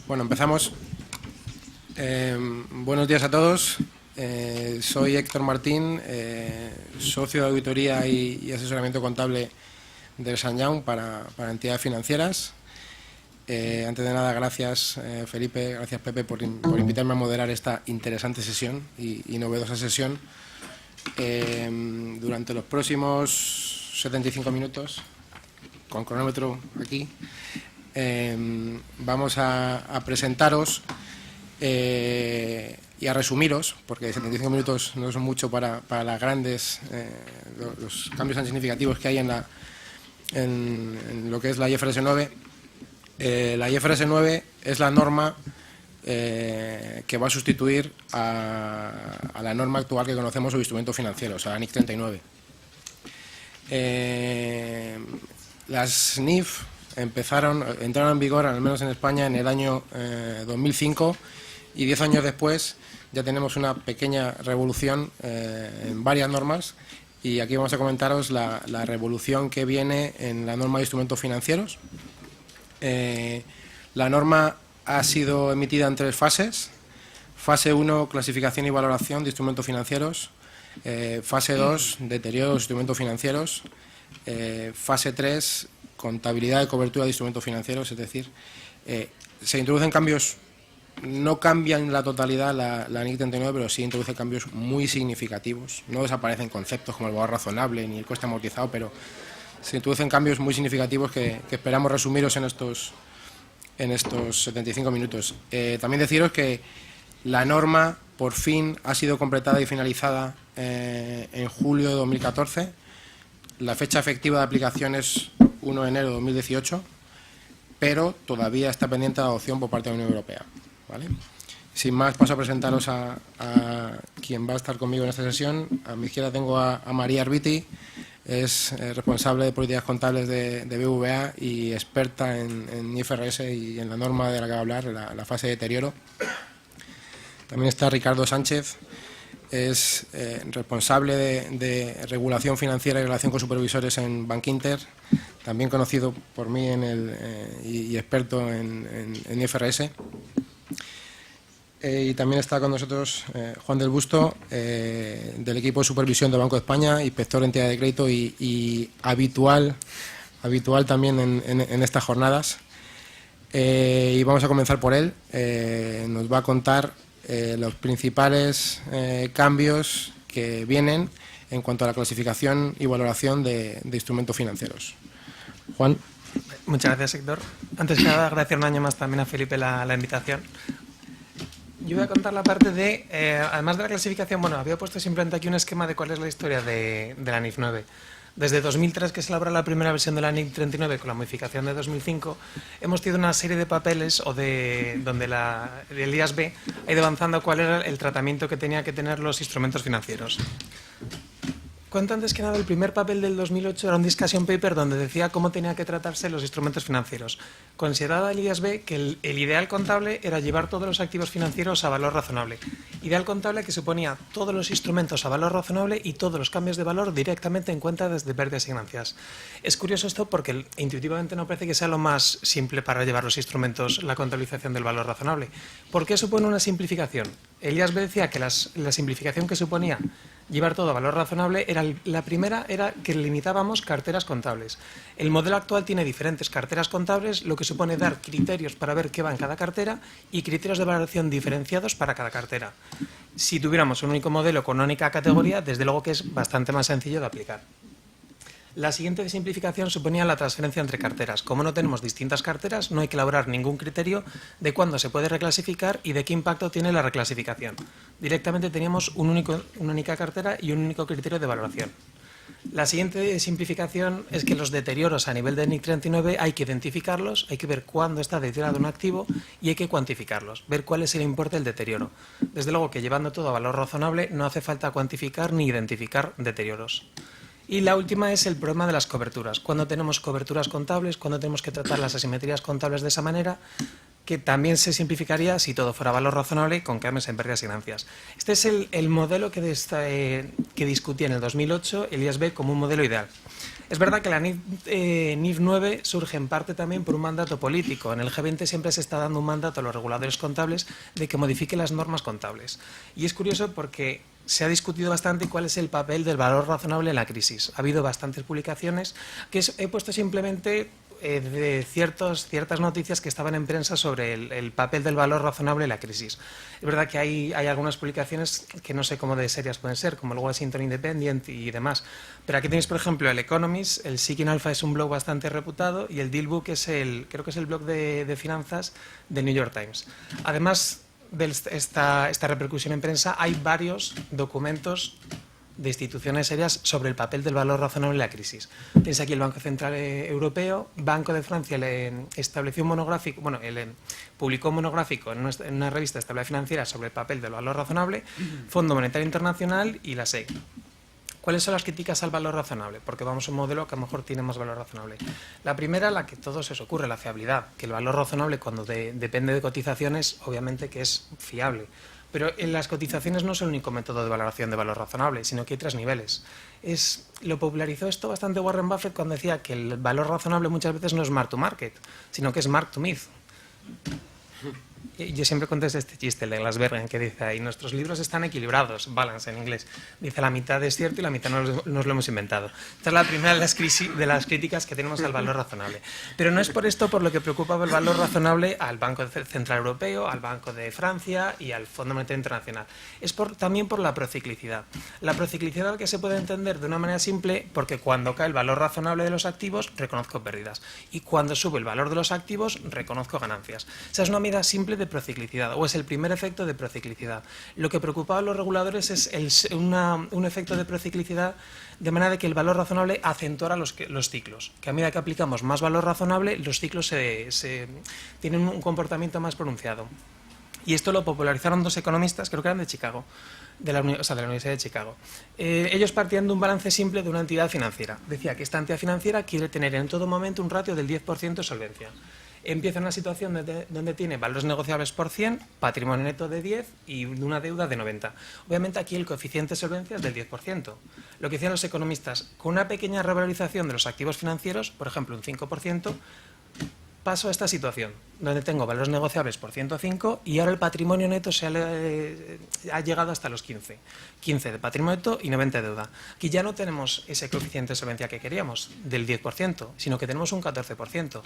Bueno, empezamos. Buenos días a todos. Soy Héctor Martín, socio de auditoría y asesoramiento contable del Sant Jaume para entidades financieras. Antes de nada, gracias Felipe, gracias Pepe por invitarme a moderar esta interesante sesión y novedosa sesión. Durante los próximos 75 minutos, con cronómetro aquí, vamos a presentaros y a resumiros, porque 75 minutos no son mucho para las grandes, los cambios tan significativos que hay en lo que es la IFRS 9. La IFRS 9 es la norma que va a sustituir a la norma actual que conocemos sobre instrumentos financieros, a la NIC 39. Las NIF entraron en vigor, al menos en España, en el año 2005, y 10 años después ya tenemos una pequeña revolución en varias normas, y aquí vamos a comentaros la revolución que viene en la norma de instrumentos financieros. La norma ha sido emitida en 3 fases. Fase 1, clasificación y valoración de instrumentos financieros. Fase 2, deterioro de los instrumentos financieros. Fase 3, contabilidad de cobertura de instrumentos financieros, es decir, se introducen cambios, no cambian en la totalidad la NIC 39, pero sí introduce cambios muy significativos. No desaparecen conceptos como el valor razonable ni el coste amortizado, pero se introducen cambios muy significativos que esperamos resumiros en estos 75 minutos. También deciros que la norma por fin ha sido completada y finalizada en julio de 2014. La fecha efectiva de aplicación es 1 de enero de 2018, pero todavía está pendiente de adopción por parte de la Unión Europea, ¿vale? Sin más, paso a presentaros a quien va a estar conmigo en esta sesión. A mi izquierda tengo a María Arbiti, es responsable de políticas contables de BBVA y experta en IFRS y en la norma de la que va a hablar, la fase de deterioro. También está Ricardo Sánchez, es responsable de regulación financiera y relación con supervisores en Bankinter, también conocido por mí y experto en IFRS. Y también está con nosotros Juan del Busto, del equipo de supervisión del Banco de España, inspector de entidad de crédito y habitual también en estas jornadas. Y vamos a comenzar por él. Nos va a contar los principales cambios que vienen en cuanto a la clasificación y valoración de instrumentos financieros. Juan. Muchas gracias, Héctor. Antes que nada, agradecer un año más también a Felipe la invitación. Yo voy a contar la parte de, además de la clasificación, bueno, había puesto simplemente aquí un esquema de cuál es la historia de la NIF 9. Desde 2003, que se elabora la primera versión de la NIC 39 con la modificación de 2005, hemos tenido una serie de papeles donde el IASB ha ido avanzando cuál era el tratamiento que tenía que tener los instrumentos financieros. Cuento antes que nada, el primer papel del 2008 era un discussion paper donde decía cómo tenía que tratarse los instrumentos financieros. Consideraba el IASB que el ideal contable era llevar todos los activos financieros a valor razonable. Ideal contable que suponía todos los instrumentos a valor razonable y todos los cambios de valor directamente en cuentas de pérdidas y ganancias. Es curioso esto porque intuitivamente no parece que sea lo más simple para llevar los instrumentos, la contabilización del valor razonable. ¿Por qué supone una simplificación? El IASB decía que la simplificación que suponía llevar todo a valor razonable la primera era que limitábamos carteras contables. El modelo actual tiene diferentes carteras contables, lo que supone dar criterios para ver qué va en cada cartera y criterios de valoración diferenciados para cada cartera. Si tuviéramos un único modelo con una única categoría, desde luego que es bastante más sencillo de aplicar. La siguiente simplificación suponía la transferencia entre carteras. Como no tenemos distintas carteras, no hay que elaborar ningún criterio de cuándo se puede reclasificar y de qué impacto tiene la reclasificación. Directamente teníamos una única cartera y un único criterio de valoración. La siguiente simplificación es que los deterioros a nivel de NIC 39 hay que identificarlos, hay que ver cuándo está deteriorado un activo y hay que cuantificarlos, ver cuál es el importe del deterioro. Desde luego que llevando todo a valor razonable no hace falta cuantificar ni identificar deterioros. Y la última es el problema de las coberturas. Cuando tenemos coberturas contables, cuando tenemos que tratar las asimetrías contables de esa manera, que también se simplificaría si todo fuera valor razonable con cambios en pérdidas y ganancias. Este es el modelo que discutía en el 2008 el IASB como un modelo ideal. Es verdad que la NIF 9 surge en parte también por un mandato político. En el G20 siempre se está dando un mandato a los reguladores contables de que modifiquen las normas contables. Y es curioso porque se ha discutido bastante cuál es el papel del valor razonable en la crisis. Ha habido bastantes publicaciones que he puesto simplemente de ciertas noticias que estaban en prensa sobre el papel del valor razonable en la crisis. Es verdad que hay algunas publicaciones que no sé cómo de serias pueden ser, como el Washington Independent y demás. Pero aquí tenéis, por ejemplo, el Economist, el Seeking Alpha es un blog bastante reputado y el Dealbook creo que es el blog de finanzas del New York Times. Además de esta repercusión en prensa, hay varios documentos de instituciones serias sobre el papel del valor razonable en la crisis. Tenéis aquí el Banco Central Europeo, Banco de Francia estableció un monográfico, publicó un monográfico en una revista de estabilidad financiera sobre el papel del valor razonable, Fondo Monetario Internacional y la SEC. ¿Cuáles son las críticas al valor razonable? Porque vamos a un modelo que a lo mejor tiene más valor razonable. La primera, la que todos os ocurre, la fiabilidad, que el valor razonable cuando depende de cotizaciones, obviamente que es fiable. Pero en las cotizaciones no es el único método de valoración de valor razonable, sino que hay 3 niveles. Lo popularizó esto bastante Warren Buffett cuando decía que el valor razonable muchas veces no es mark to market, sino que es mark to myth. Yo siempre contesto este chiste, el de Glasbergen, que dice ahí, nuestros libros están equilibrados, balance en inglés. Dice, la mitad es cierto y la mitad nos lo hemos inventado. Esta es la primera de las críticas que tenemos al valor razonable. Pero no es por esto por lo que preocupaba el valor razonable al Banco Central Europeo, al Banco de Francia y al Fondo Monetario Internacional. Es también por la prociclicidad. La prociclicidad que se puede entender de una manera simple porque cuando cae el valor razonable de los activos, reconozco pérdidas. Y cuando sube el valor de los activos, reconozco ganancias. Esa es una medida simple de prociclicidad, o es el primer efecto de prociclicidad. Lo que preocupaba a los reguladores es un efecto de prociclicidad de manera de que el valor razonable acentuara los ciclos, que a medida que aplicamos más valor razonable, los ciclos tienen un comportamiento más pronunciado. Y esto lo popularizaron 2 economistas, creo que eran de Chicago, de la Universidad de Chicago. Ellos partían de un balance simple de una entidad financiera. Decía que esta entidad financiera quiere tener en todo momento un ratio del 10% de solvencia. Empieza en una situación donde tiene valores negociables por 100, patrimonio neto de 10 y una deuda de 90. Obviamente aquí el coeficiente de solvencia es del 10%. Lo que decían los economistas, con una pequeña revalorización de los activos financieros, por ejemplo un 5%, paso a esta situación, donde tengo valores negociables por 105 y ahora el patrimonio neto ha llegado hasta los 15. 15 de patrimonio neto y 90 de deuda. Aquí ya no tenemos ese coeficiente de solvencia que queríamos, del 10%, sino que tenemos un 14%.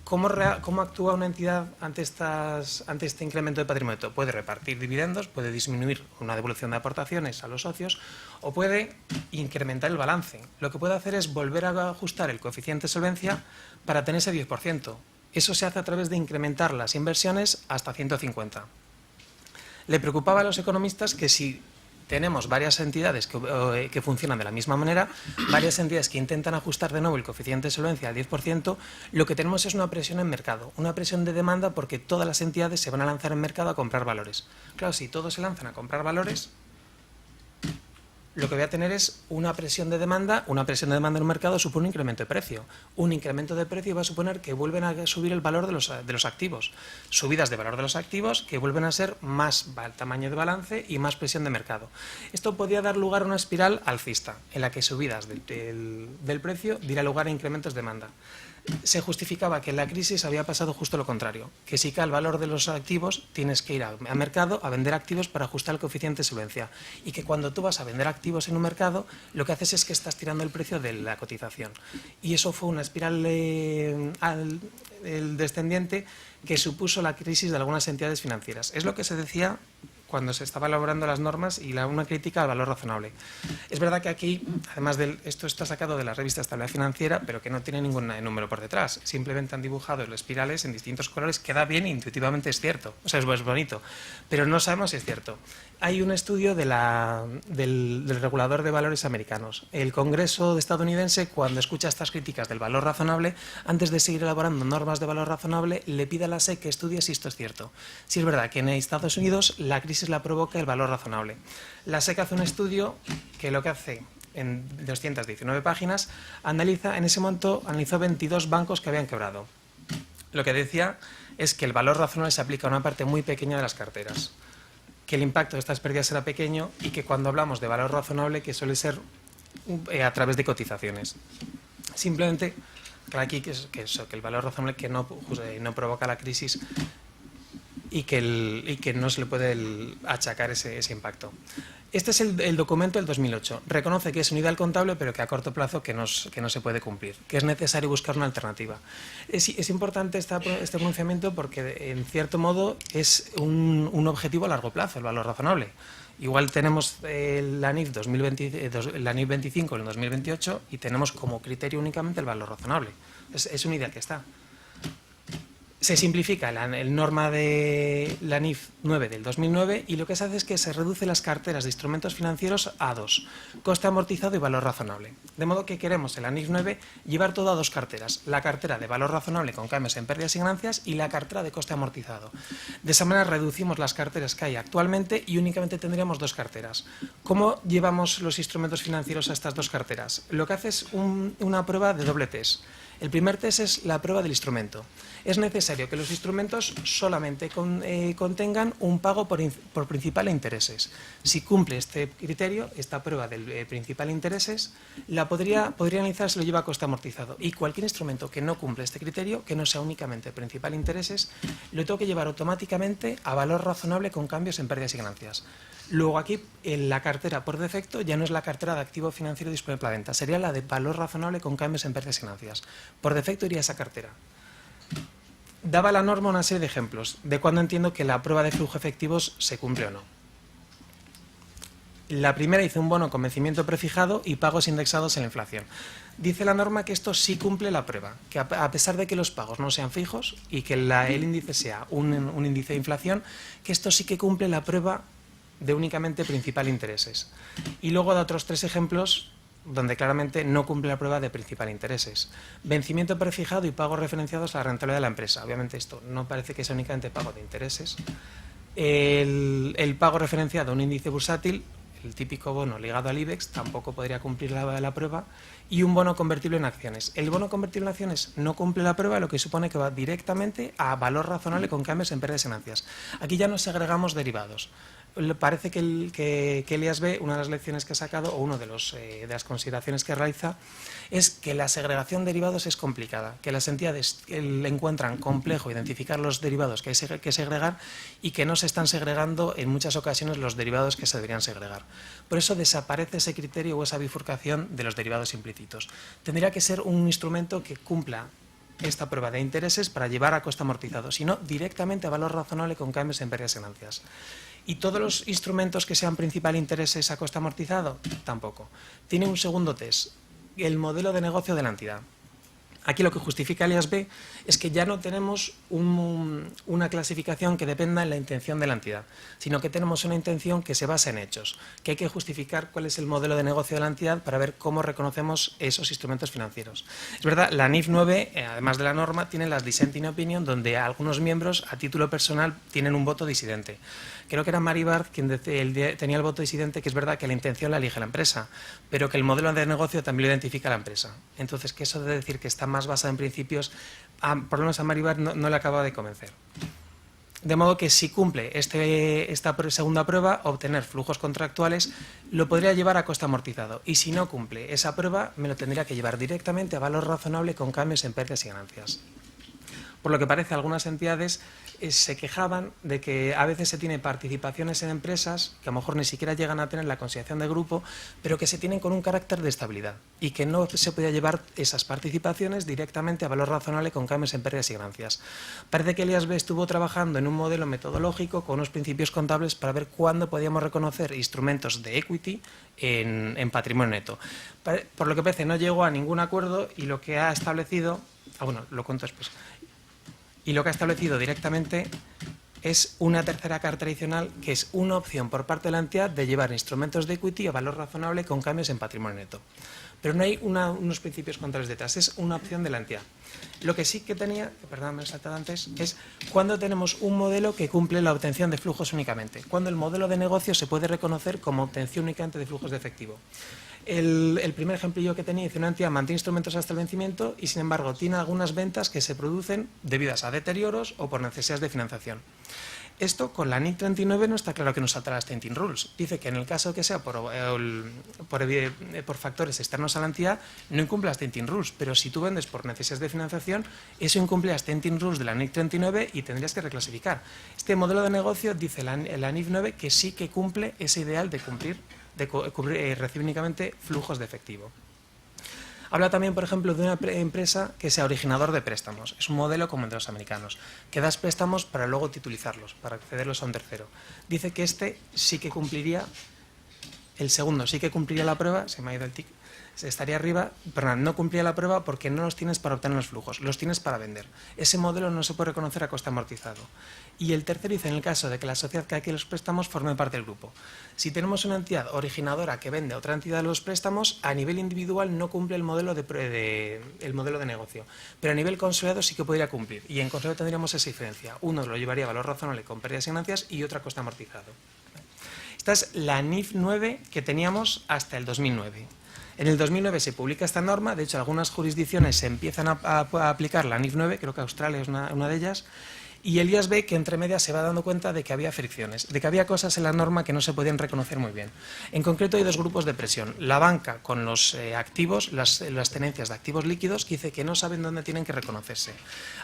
¿Cómo actúa una entidad ante este incremento de patrimonio neto? Puede repartir dividendos, puede disminuir una devolución de aportaciones a los socios o puede incrementar el balance. Lo que puede hacer es volver a ajustar el coeficiente de solvencia para tener ese 10%. Eso se hace a través de incrementar las inversiones hasta 150. Le preocupaba a los economistas que si tenemos varias entidades que funcionan de la misma manera, varias entidades que intentan ajustar de nuevo el coeficiente de solvencia al 10%, lo que tenemos es una presión en mercado, una presión de demanda porque todas las entidades se van a lanzar en mercado a comprar valores. Claro, si todos se lanzan a comprar valores, lo que voy a tener es una presión de demanda en un mercado supone un incremento de precio. Un incremento de precio va a suponer que vuelven a subir el valor de los activos. Subidas de valor de los activos que vuelven a ser más tamaño de balance y más presión de mercado. Esto podría dar lugar a una espiral alcista, en la que subidas del precio dirá lugar a incrementos de demanda. Se justificaba que en la crisis había pasado justo lo contrario, que si cae el valor de los activos tienes que ir a mercado a vender activos para ajustar el coeficiente de solvencia y que cuando tú vas a vender activos en un mercado lo que haces es que estás tirando el precio de la cotización y eso fue una espiral descendiente que supuso la crisis de algunas entidades financieras. Es lo que se decía cuando se estaba elaborando las normas y una crítica al valor razonable. Es verdad que aquí, además de esto está sacado de la revista Estabilidad Financiera, pero que no tiene ningún número por detrás. Simplemente han dibujado las espirales en distintos colores. Queda bien, intuitivamente es cierto. O sea, es bonito. Pero no sabemos si es cierto. Hay un estudio del regulador de valores americanos. El Congreso estadounidense, cuando escucha estas críticas del valor razonable, antes de seguir elaborando normas de valor razonable, le pide a la SEC que estudie si esto es cierto. Si es verdad que en Estados Unidos la crisis la provoca el valor razonable. La SEC hace un estudio que lo que hace en 219 páginas, en ese momento analizó 22 bancos que habían quebrado. Lo que decía es que el valor razonable se aplica a una parte muy pequeña de las carteras, que el impacto de estas pérdidas será pequeño y que cuando hablamos de valor razonable, que suele ser a través de cotizaciones. Simplemente, claro, aquí que el valor razonable que no provoca la crisis y que no se le puede achacar ese impacto. Este es el documento del 2008. Reconoce que es un ideal contable, pero que a corto plazo que no se puede cumplir, que es necesario buscar una alternativa. Es importante este pronunciamiento porque, en cierto modo, es un objetivo a largo plazo, el valor razonable. Igual tenemos la NIF 25 en el 2028 y tenemos como criterio únicamente el valor razonable. Es una idea que está. Se simplifica el norma de la NIF 9 del 2009 y lo que se hace es que se reduce las carteras de instrumentos financieros a dos, coste amortizado y valor razonable. De modo que queremos en la NIF 9 llevar todo a dos carteras, la cartera de valor razonable con cambios en pérdidas y ganancias y la cartera de coste amortizado. De esa manera reducimos las carteras que hay actualmente y únicamente tendríamos dos carteras. ¿Cómo llevamos los instrumentos financieros a estas dos carteras? Lo que hace es una prueba de doble test. El primer test es la prueba del instrumento. Es necesario que los instrumentos solamente contengan un pago por principal e intereses. Si cumple este criterio, esta prueba del principal e intereses, podría analizar si lo lleva a coste amortizado. Y cualquier instrumento que no cumple este criterio, que no sea únicamente principal e intereses, lo tengo que llevar automáticamente a valor razonable con cambios en pérdidas y ganancias. Luego aquí, en la cartera por defecto, ya no es la cartera de activo financiero disponible para venta, sería la de valor razonable con cambios en pérdidas y ganancias. Por defecto iría esa cartera. Daba la norma una serie de ejemplos de cuando entiendo que la prueba de flujo efectivos se cumple o no. La primera hice un bono con vencimiento prefijado y pagos indexados en la inflación. Dice la norma que esto sí cumple la prueba, que a pesar de que los pagos no sean fijos y que el índice sea un índice de inflación, que esto sí que cumple la prueba de únicamente principal e intereses. Y luego da otros tres ejemplos donde claramente no cumple la prueba de principal e intereses. Vencimiento prefijado y pagos referenciados a la rentabilidad de la empresa. Obviamente esto no parece que sea únicamente pago de intereses. El pago referenciado a un índice bursátil, el típico bono ligado al IBEX, tampoco podría cumplir la prueba. Y un bono convertible en acciones. El bono convertible en acciones no cumple la prueba, lo que supone que va directamente a valor razonable con cambios en pérdidas y ganancias. Aquí ya nos segregamos derivados. Parece que Elias B, una de las lecciones que ha sacado, o una de las consideraciones que realiza, es que la segregación de derivados es complicada, que las entidades encuentran complejo identificar los derivados que hay que segregar y que no se están segregando en muchas ocasiones los derivados que se deberían segregar. Por eso desaparece ese criterio o esa bifurcación de los derivados implícitos. Tendría que ser un instrumento que cumpla esta prueba de intereses para llevar a coste amortizado, sino directamente a valor razonable con cambios en pérdidas y ganancias. ¿Y todos los instrumentos que sean principal intereses a coste amortizado? Tampoco. Tiene un segundo test, el modelo de negocio de la entidad. Aquí lo que justifica Elias B es que ya no tenemos una clasificación que dependa en la intención de la entidad, sino que tenemos una intención que se basa en hechos, que hay que justificar cuál es el modelo de negocio de la entidad para ver cómo reconocemos esos instrumentos financieros. Es verdad, la NIF 9, además de la norma, tiene las dissenting opinion, donde algunos miembros a título personal tienen un voto disidente. Creo que era Maribard quien tenía el voto disidente, que es verdad que la intención la elige la empresa, pero que el modelo de negocio también lo identifica la empresa. Entonces, que eso de decir que está más basada en principios, por lo menos a Maribard no le acaba de convencer. De modo que si cumple esta segunda prueba, obtener flujos contractuales, lo podría llevar a coste amortizado. Y si no cumple esa prueba, me lo tendría que llevar directamente a valor razonable con cambios en pérdidas y ganancias. Por lo que parece, algunas entidades se quejaban de que a veces se tiene participaciones en empresas que a lo mejor ni siquiera llegan a tener la consideración de grupo, pero que se tienen con un carácter de estabilidad y que no se podía llevar esas participaciones directamente a valor razonable con cambios en pérdidas y ganancias. Parece que Elias B estuvo trabajando en un modelo metodológico con unos principios contables para ver cuándo podíamos reconocer instrumentos de equity en patrimonio neto. Por lo que parece, no llegó a ningún acuerdo y lo que ha establecido... bueno, lo cuento después. Y lo que ha establecido directamente es una tercera cartera adicional, que es una opción por parte de la entidad de llevar instrumentos de equity a valor razonable con cambios en patrimonio neto. Pero no hay unos principios contables detrás, es una opción de la entidad. Lo que sí que tenía, perdón, me he saltado antes, es cuando tenemos un modelo que cumple la obtención de flujos únicamente, cuando el modelo de negocio se puede reconocer como obtención únicamente de flujos de efectivo. El primer ejemplillo que tenía, dice una entidad mantiene instrumentos hasta el vencimiento y, sin embargo, tiene algunas ventas que se producen debidas a deterioros o por necesidades de financiación. Esto con la NIC 39 no está claro que nos salta las tainting rules. Dice que en el caso que sea por factores externos a la entidad, no incumple las tainting rules, pero si tú vendes por necesidades de financiación, eso incumple las tainting rules de la NIC 39 y tendrías que reclasificar. Este modelo de negocio dice la NIC 9 que sí que cumple ese ideal de recibir únicamente flujos de efectivo. Habla también, por ejemplo, de una empresa que sea originador de préstamos. Es un modelo como el de los americanos, que das préstamos para luego titulizarlos, para cederlos a un tercero. Dice que este sí que cumpliría, el segundo sí que cumpliría la prueba, se me ha ido el tic, estaría arriba, perdón, no cumplía la prueba porque no los tienes para obtener los flujos, los tienes para vender. Ese modelo no se puede reconocer a coste amortizado. Y el tercero dice, en el caso de que la sociedad que adquiere los préstamos forme parte del grupo. Si tenemos una entidad originadora que vende a otra entidad los préstamos, a nivel individual no cumple el modelo de negocio, pero a nivel consolidado sí que podría cumplir. Y en consolidado tendríamos esa diferencia. Uno lo llevaría a valor razonable con pérdidas y ganancias y otro a coste amortizado. Esta es la NIF 9 que teníamos hasta el 2009. En el 2009 se publica esta norma, de hecho algunas jurisdicciones se empiezan a aplicar la NIF 9, creo que Australia es una de ellas, y el IAS ve que entre medias se va dando cuenta de que había fricciones, de que había cosas en la norma que no se podían reconocer muy bien. En concreto hay dos grupos de presión, la banca con los activos, las tenencias de activos líquidos, que dice que no saben dónde tienen que reconocerse.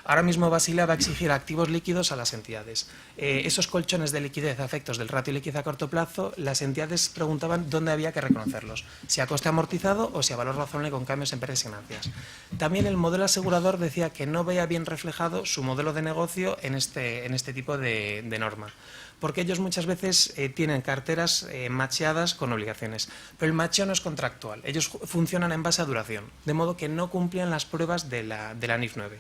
Ahora mismo Basilea va a exigir activos líquidos a las entidades. Esos colchones de liquidez a efectos del ratio liquidez a corto plazo, las entidades preguntaban dónde había que reconocerlos, si a coste amortizado o si a valor razonable con cambios en pérdidas y ganancias. También el modelo asegurador decía que no veía bien reflejado su modelo de negocio en este tipo de norma, porque ellos muchas veces tienen carteras macheadas con obligaciones, pero el macheo no es contractual, ellos funcionan en base a duración, de modo que no cumplían las pruebas de la NIF 9.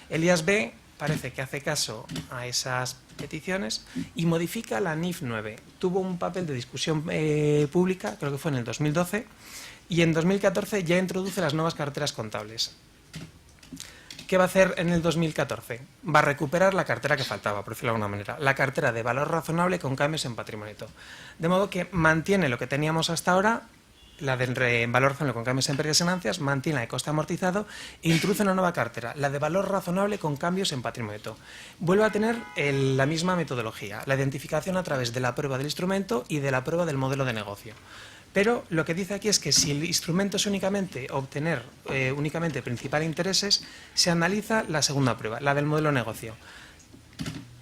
El IASB parece que hace caso a esas peticiones y modifica la NIF 9. Tuvo un papel de discusión pública, creo que fue en el 2012, y en 2014 ya introduce las nuevas carteras contables. ¿Qué va a hacer en el 2014? Va a recuperar la cartera que faltaba, por decirlo de alguna manera, la cartera de valor razonable con cambios en patrimonio neto. De modo que mantiene lo que teníamos hasta ahora, la de valor razonable con cambios en pérdidas y ganancias, mantiene la de coste amortizado e introduce una nueva cartera, la de valor razonable con cambios en patrimonio neto. Vuelve a tener la misma metodología, la identificación a través de la prueba del instrumento y de la prueba del modelo de negocio. Pero lo que dice aquí es que si el instrumento es únicamente obtener únicamente principal e intereses, se analiza la segunda prueba, la del modelo de negocio.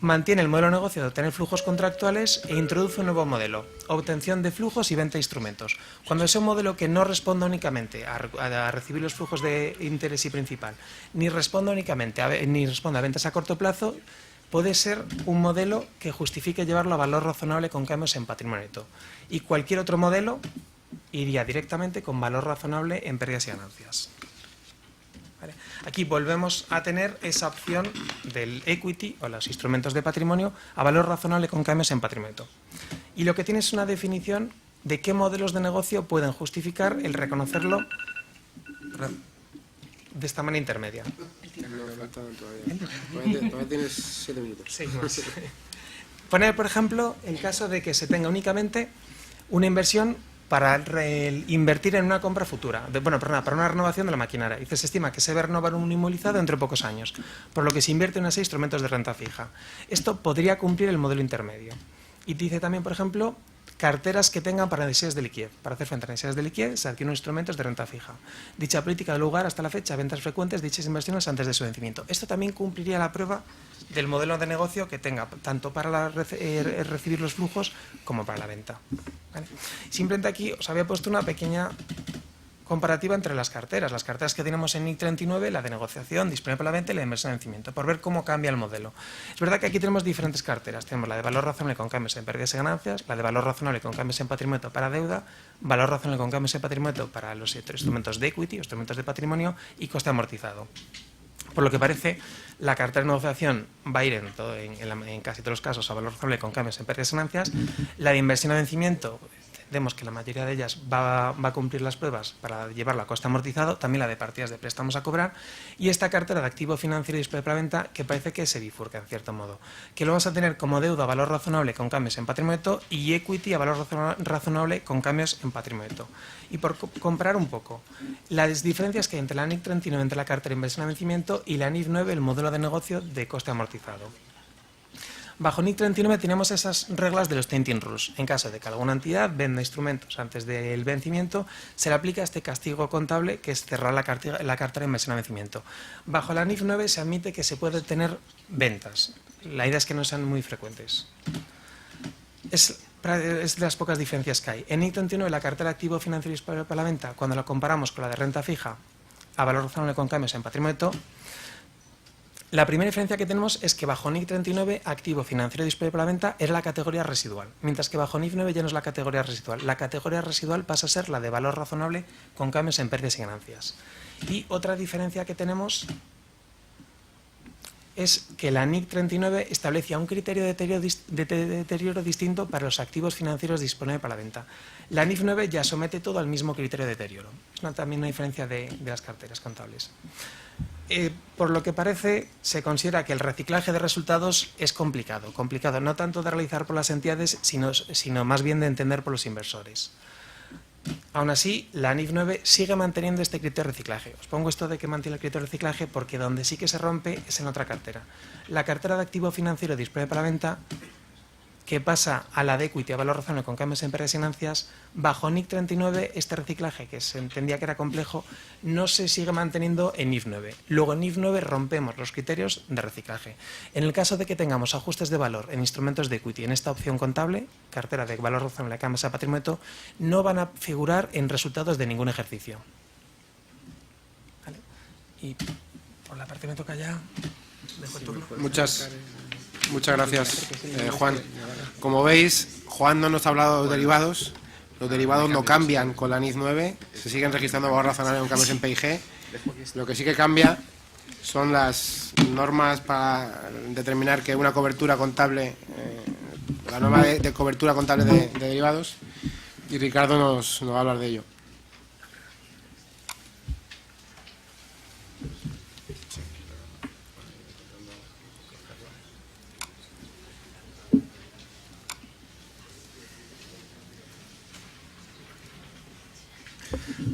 Mantiene el modelo de negocio de obtener flujos contractuales e introduce un nuevo modelo, obtención de flujos y venta de instrumentos. Cuando es un modelo que no responda únicamente a recibir los flujos de interés y principal, ni responda únicamente a ventas a corto plazo, puede ser un modelo que justifique llevarlo a valor razonable con cambios en patrimonio neto. Y cualquier otro modelo iría directamente con valor razonable en pérdidas y ganancias. ¿Vale? Aquí volvemos a tener esa opción del equity o los instrumentos de patrimonio a valor razonable con cambios en patrimonio neto. Y lo que tiene es una definición de qué modelos de negocio pueden justificar el reconocerlo de esta manera intermedia. Todavía tienes 7 minutos. Sí, más. Poner, por ejemplo, el caso de que se tenga únicamente una inversión para invertir en una compra futura, para una renovación de la maquinaria. Y se estima que se va a renovar un inmovilizado entre pocos años, por lo que se invierte en 6 instrumentos de renta fija. Esto podría cumplir el modelo intermedio. Y dice también, por ejemplo, carteras que tengan para necesidades de liquidez. Para hacer frente a necesidades de liquidez se adquieren instrumentos de renta fija. Dicha política da lugar hasta la fecha a ventas frecuentes de dichas inversiones antes de su vencimiento. Esto también cumpliría la prueba del modelo de negocio que tenga tanto para recibir los flujos como para la venta. ¿Vale? Simplemente aquí os había puesto una pequeña comparativa entre las carteras que tenemos en NIC 39, la de negociación, disponible para la venta y la de inversión en vencimiento, por ver cómo cambia el modelo. Es verdad que aquí tenemos diferentes carteras, tenemos la de valor razonable con cambios en pérdidas y ganancias, la de valor razonable con cambios en patrimonio para deuda, valor razonable con cambios en patrimonio para los instrumentos de equity, instrumentos de patrimonio y coste amortizado. Por lo que parece, la cartera de negociación va a ir en casi todos los casos a valor razonable con cambios en pérdidas y ganancias, la de inversión a vencimiento entendemos que la mayoría de ellas va a cumplir las pruebas para llevarla a coste amortizado, también la de partidas de préstamos a cobrar, y esta cartera de activo financiero disponible para venta que parece que se bifurca en cierto modo, que lo vas a tener como deuda a valor razonable con cambios en patrimonio neto y equity a valor razonable con cambios en patrimonio neto. Y por comparar un poco, las diferencias que hay entre la NIC 39 entre la cartera de inversión a vencimiento y la NIF 9, el modelo de negocio de coste amortizado. Bajo NIC 39 tenemos esas reglas de los Tintin Rules. En caso de que alguna entidad venda instrumentos antes del vencimiento, se le aplica este castigo contable que es cerrar la cartera de inversión a vencimiento. Bajo la NIF 9 se admite que se puede tener ventas. La idea es que no sean muy frecuentes. Es de las pocas diferencias que hay. En NIC 39 la cartera de activo financiero disponible para la venta, cuando la comparamos con la de renta fija a valor razonable con cambios en patrimonio neto, la primera diferencia que tenemos es que bajo NIC 39, activo financiero disponible para la venta es la categoría residual, mientras que bajo NIF 9 ya no es la categoría residual. La categoría residual pasa a ser la de valor razonable con cambios en pérdidas y ganancias. Y otra diferencia que tenemos es que la NIC 39 establece un criterio de deterioro distinto para los activos financieros disponibles para la venta. La NIF 9 ya somete todo al mismo criterio de deterioro. Es también una diferencia de las carteras contables. Por lo que parece, se considera que el reciclaje de resultados es complicado no tanto de realizar por las entidades, sino más bien de entender por los inversores. Aún así, la NIF 9 sigue manteniendo este criterio de reciclaje. Os pongo esto de que mantiene el criterio de reciclaje porque donde sí que se rompe es en otra cartera. La cartera de activo financiero disponible para la venta, que pasa a la de equity a valor razonable con cambios en pérdidas y ganancias, bajo NIC 39 este reciclaje, que se entendía que era complejo, no se sigue manteniendo en NIF 9. Luego en NIF 9 rompemos los criterios de reciclaje. En el caso de que tengamos ajustes de valor en instrumentos de equity en esta opción contable, cartera de valor razonable a cambios a patrimonio neto, no van a figurar en resultados de ningún ejercicio. ¿Vale? Y por la parte que me toca ya, dejo el turno. Muchas gracias, Juan. Como veis, Juan no nos ha hablado de los derivados. Los derivados no cambian con la NIF 9, se siguen registrando valor razonable con cambios en PIG. Lo que sí que cambia son las normas para determinar que una cobertura contable, la norma de cobertura contable de derivados, y Ricardo nos va a hablar de ello.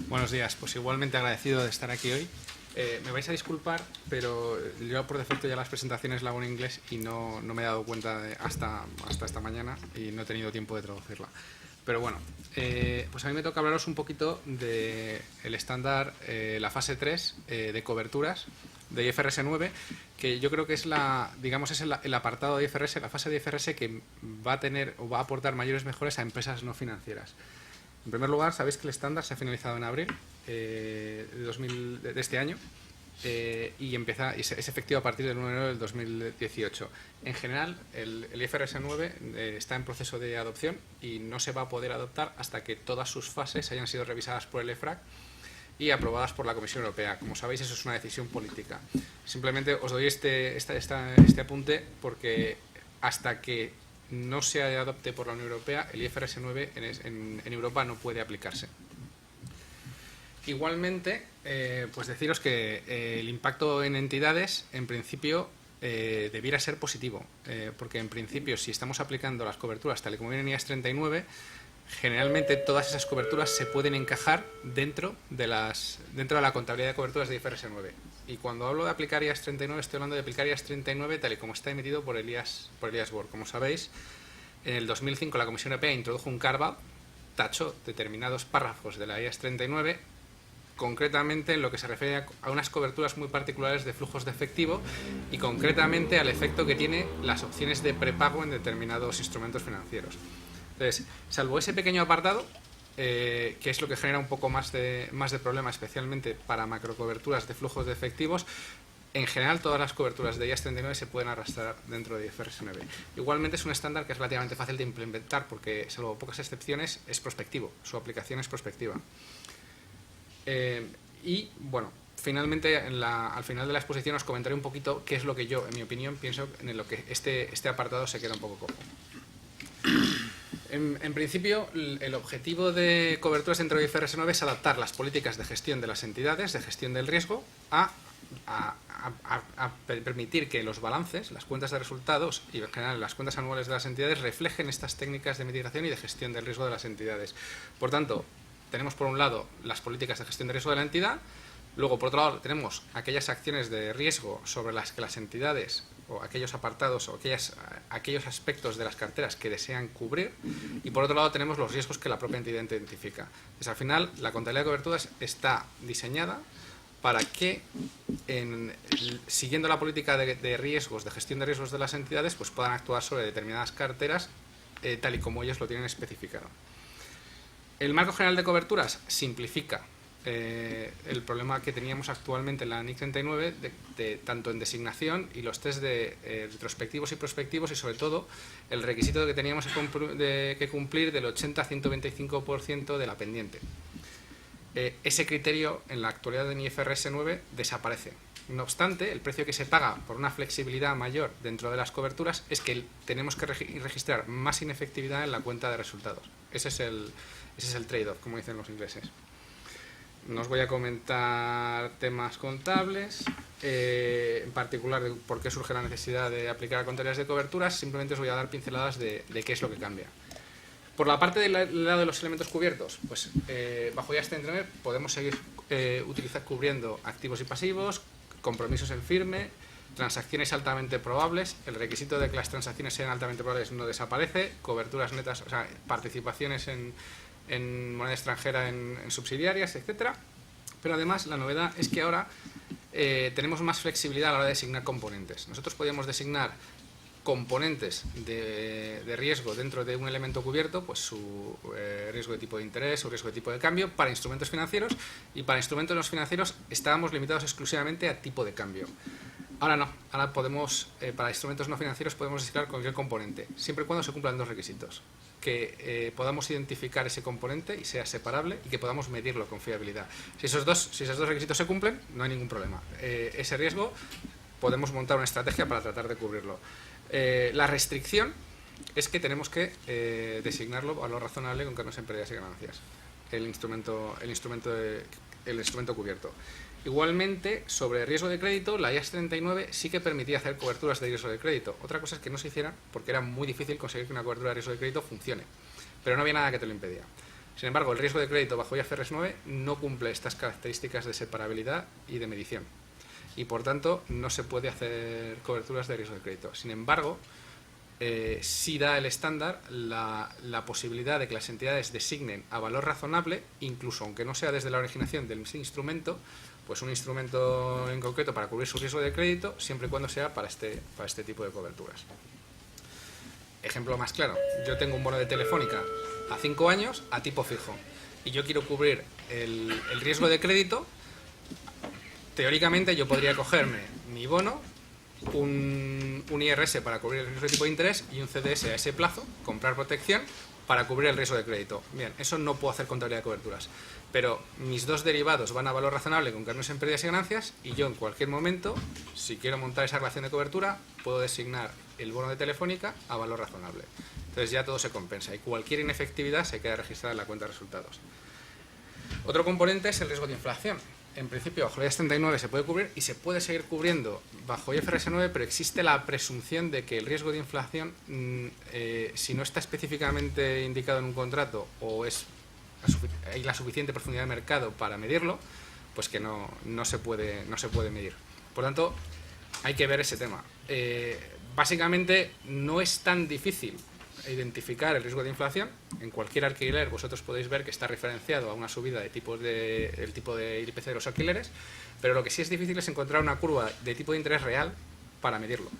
Buenos días, pues igualmente agradecido de estar aquí hoy. Me vais a disculpar, pero yo por defecto ya las presentaciones las hago en inglés y no me he dado cuenta hasta esta mañana y no he tenido tiempo de traducirla. Pero bueno, pues a mí me toca hablaros un poquito del estándar, la fase 3 de coberturas de IFRS 9, que yo creo que es el apartado de IFRS, la fase de IFRS que va a tener o va a aportar mayores mejoras a empresas no financieras. En primer lugar, sabéis que el estándar se ha finalizado en abril de este año y es efectivo a partir del 1 de enero del 2018. En general, el IFRS 9 está en proceso de adopción y no se va a poder adoptar hasta que todas sus fases hayan sido revisadas por el EFRAG y aprobadas por la Comisión Europea. Como sabéis, eso es una decisión política. Simplemente os doy este apunte porque hasta que no se adopte por la Unión Europea, el IFRS 9 en Europa no puede aplicarse. Igualmente, pues deciros que el impacto en entidades, en principio, debiera ser positivo, porque en principio, si estamos aplicando las coberturas tal y como viene en IAS 39, generalmente todas esas coberturas se pueden encajar dentro de la contabilidad de coberturas de IFRS 9. Y cuando hablo de aplicar IAS 39, estoy hablando de aplicar IAS 39 tal y como está emitido por el IAS Board. Como sabéis, en el 2005 la Comisión Europea introdujo un carve-out, tachó determinados párrafos de la IAS 39, concretamente en lo que se refiere a unas coberturas muy particulares de flujos de efectivo y concretamente al efecto que tiene las opciones de prepago en determinados instrumentos financieros. Entonces, salvo ese pequeño apartado, que es lo que genera un poco más de problema, especialmente para macrocoberturas de flujos de efectivos, en general todas las coberturas de IAS 39 se pueden arrastrar dentro de IFRS 9. Igualmente es un estándar que es relativamente fácil de implementar porque, salvo pocas excepciones, es prospectivo, su aplicación es prospectiva. Y bueno, finalmente al final de la exposición os comentaré un poquito qué es lo que yo, en mi opinión, pienso en lo que este apartado se queda un poco cojo. En principio, el objetivo de coberturas dentro de IFRS 9 es adaptar las políticas de gestión de las entidades, de gestión del riesgo, a permitir que los balances, las cuentas de resultados y en general las cuentas anuales de las entidades reflejen estas técnicas de mitigación y de gestión del riesgo de las entidades. Por tanto, tenemos por un lado las políticas de gestión de riesgo de la entidad, luego por otro lado tenemos aquellas acciones de riesgo sobre las que las entidades o aquellos apartados o aquellos aspectos de las carteras que desean cubrir, y por otro lado tenemos los riesgos que la propia entidad identifica. Entonces, al final, la contabilidad de coberturas está diseñada para que, siguiendo la política de riesgos, de gestión de riesgos de las entidades, pues puedan actuar sobre determinadas carteras tal y como ellos lo tienen especificado. El marco general de coberturas simplifica el problema que teníamos actualmente en la NIC 39, tanto en designación y los test de retrospectivos y prospectivos, y sobre todo el requisito que teníamos que cumplir del 80-125% de la pendiente. Ese criterio en la actualidad en IFRS 9 desaparece. No obstante, el precio que se paga por una flexibilidad mayor dentro de las coberturas es que tenemos que registrar más inefectividad en la cuenta de resultados. Ese es el trade-off, como dicen los ingleses. No os voy a comentar temas contables, en particular de por qué surge la necesidad de aplicar contabilidades de coberturas. Simplemente os voy a dar pinceladas de qué es lo que cambia. Por la parte del lado de los elementos cubiertos, pues bajo IAS 39 podemos seguir cubriendo activos y pasivos, compromisos en firme, transacciones altamente probables. El requisito de que las transacciones sean altamente probables no desaparece, coberturas netas, o sea, participaciones en moneda extranjera en subsidiarias, etcétera. Pero además la novedad es que ahora tenemos más flexibilidad a la hora de designar componentes. Nosotros podíamos designar componentes de riesgo dentro de un elemento cubierto, pues su riesgo de tipo de interés, su riesgo de tipo de cambio, para instrumentos financieros, y para instrumentos no financieros estábamos limitados exclusivamente a tipo de cambio. Ahora no, ahora podemos, para instrumentos no financieros podemos designar cualquier componente, siempre y cuando se cumplan dos requisitos: que podamos identificar ese componente y sea separable, y que podamos medirlo con fiabilidad. Si esos dos requisitos se cumplen, no hay ningún problema. Ese riesgo podemos montar una estrategia para tratar de cubrirlo. La restricción es que tenemos que designarlo a lo razonable con cargos en pérdidas y ganancias, el instrumento cubierto. Igualmente, sobre riesgo de crédito, la IAS 39 sí que permitía hacer coberturas de riesgo de crédito. Otra cosa es que no se hicieran porque era muy difícil conseguir que una cobertura de riesgo de crédito funcione, pero no había nada que te lo impedía. Sin embargo, el riesgo de crédito bajo IFRS 9 no cumple estas características de separabilidad y de medición, y por tanto no se puede hacer coberturas de riesgo de crédito. Sin embargo, sí da el estándar la posibilidad de que las entidades designen a valor razonable, incluso aunque no sea desde la originación del instrumento, pues un instrumento en concreto para cubrir su riesgo de crédito, siempre y cuando sea para este tipo de coberturas. Ejemplo más claro: yo tengo un bono de Telefónica a 5 años a tipo fijo y yo quiero cubrir el riesgo de crédito. Teóricamente yo podría cogerme mi bono, un IRS para cubrir el riesgo de tipo de interés y un CDS a ese plazo, comprar protección para cubrir el riesgo de crédito. Bien, eso no puedo hacer contabilidad de coberturas, pero mis dos derivados van a valor razonable con cargos en pérdidas y ganancias, y yo en cualquier momento, si quiero montar esa relación de cobertura, puedo designar el bono de Telefónica a valor razonable. Entonces ya todo se compensa y cualquier inefectividad se queda registrada en la cuenta de resultados. Otro componente es el riesgo de inflación. En principio, bajo la IAS 39 se puede cubrir y se puede seguir cubriendo bajo IFRS 9, pero existe la presunción de que el riesgo de inflación, si no está específicamente indicado en un contrato o hay la suficiente profundidad de mercado para medirlo, pues que no se puede medir. Por tanto, hay que ver ese tema. Básicamente, no es tan difícil identificar el riesgo de inflación. En cualquier alquiler vosotros podéis ver que está referenciado a una subida del tipo de IPC de los alquileres, pero lo que sí es difícil es encontrar una curva de tipo de interés real para medirlo.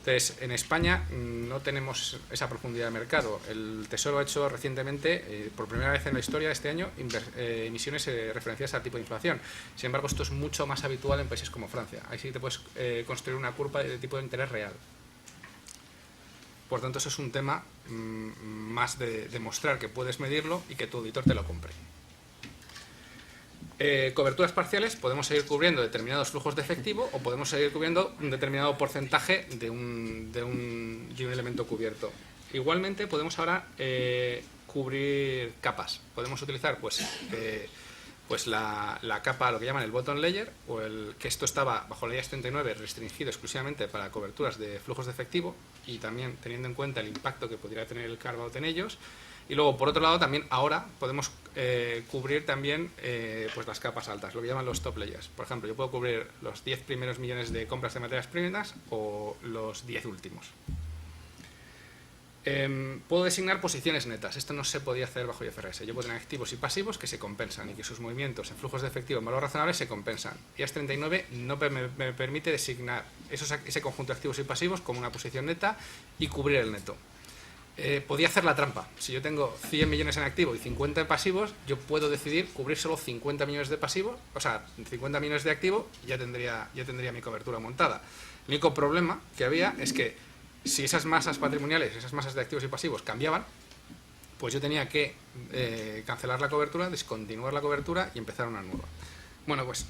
Entonces, en España no tenemos esa profundidad de mercado. El Tesoro ha hecho recientemente, por primera vez en la historia de este año, emisiones referenciadas al tipo de inflación. Sin embargo, esto es mucho más habitual en países como Francia. Ahí sí te puedes construir una curva de tipo de interés real. Por tanto, eso es un tema más de demostrar que puedes medirlo y que tu auditor te lo compre. Coberturas parciales: podemos seguir cubriendo determinados flujos de efectivo o podemos seguir cubriendo un determinado porcentaje de un elemento cubierto. Igualmente podemos ahora cubrir capas. Podemos utilizar pues la capa, lo que llaman el bottom layer, que esto estaba bajo la IAS 39 restringido exclusivamente para coberturas de flujos de efectivo y también teniendo en cuenta el impacto que podría tener el carve-out en ellos. Y luego, por otro lado, también ahora podemos cubrir también pues las capas altas, lo que llaman los top layers. Por ejemplo, yo puedo cubrir los 10 primeros millones de compras de materias primas o los 10 últimos. Puedo designar posiciones netas. Esto no se podía hacer bajo IFRS. Yo puedo tener activos y pasivos que se compensan y que sus movimientos en flujos de efectivo en valor razonable se compensan. IAS 39 no me permite designar ese conjunto de activos y pasivos como una posición neta y cubrir el neto. Podía hacer la trampa. Si yo tengo 100 millones en activo y 50 en pasivos, yo puedo decidir cubrir solo 50 millones de pasivos, o sea, 50 millones de activo y ya tendría mi cobertura montada. El único problema que había es que si esas masas patrimoniales, esas masas de activos y pasivos cambiaban, pues yo tenía que cancelar la cobertura, descontinuar la cobertura y empezar una nueva. Bueno, pues